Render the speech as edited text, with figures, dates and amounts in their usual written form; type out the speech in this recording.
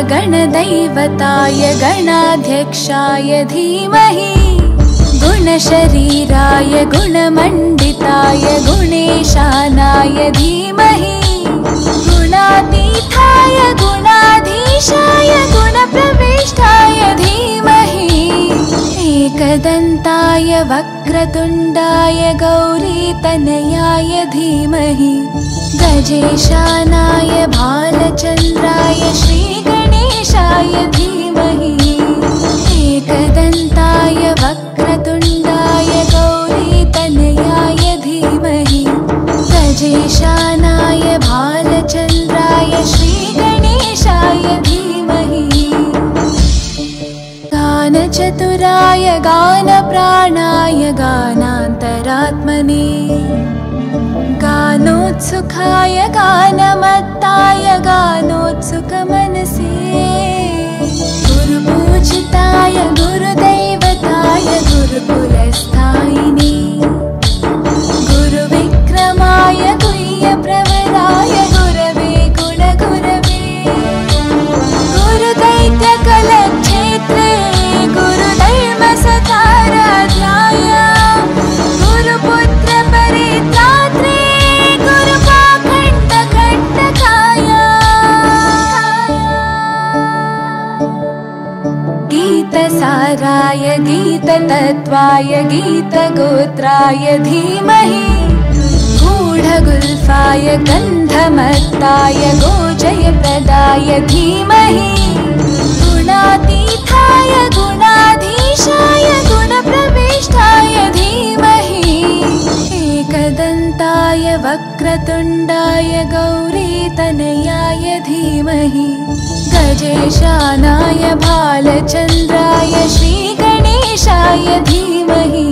गणदैवताय गणाध्यक्षाय धीमहि गुणशरीराय गुणमण्डिताय गुणेशानाय धीमहि गुणातीताय गुणाधीशाय गुणप्रविष्टाय धीमहि एकदन्ताय वक्रतुण्डाय गौरीतनयाय धीमहि गजेशानाय भालचन्द्राय श्रीगणेशाय धीमहि एकदन्ताय वक्रतुण्डाय गौरीतनयाय धीमहि गजेशानाय भालचन्द्राय श्रीगणेशाय धीमहि गानचतुराय गानप्राणाय गानान्तरात्मने गानोत्सुकाय गानमत्ताय गानोत्सुकमनसे गुरुपूजिताय गुरुदैवताय गुरुकुलस्थायिने गुरुविक्रमाय गुह्यप्रवराय गुरवे गुणगुरवे गुरुदैत्यकलक्षेत्रे गुरुधर्मसताराध्याय गुरुपुत्रपरित्रात्रे गुरुपाखण्डखण्डकाय गीतसाराय गीततत्त्वाय गीतगोत्राय धीमहि गूढगुल्फाय गन्धमत्ताय गोजयप्रदाय धीमहि गुणातीताय गुणाधीशाय गुणप्रविष्टाय धीमहि एकदन्ताय वक्रतुण्डाय गौरीतनयाय धीमहि गजेशानाय भालचन्द्राय श्रीगणेशाय धीमहि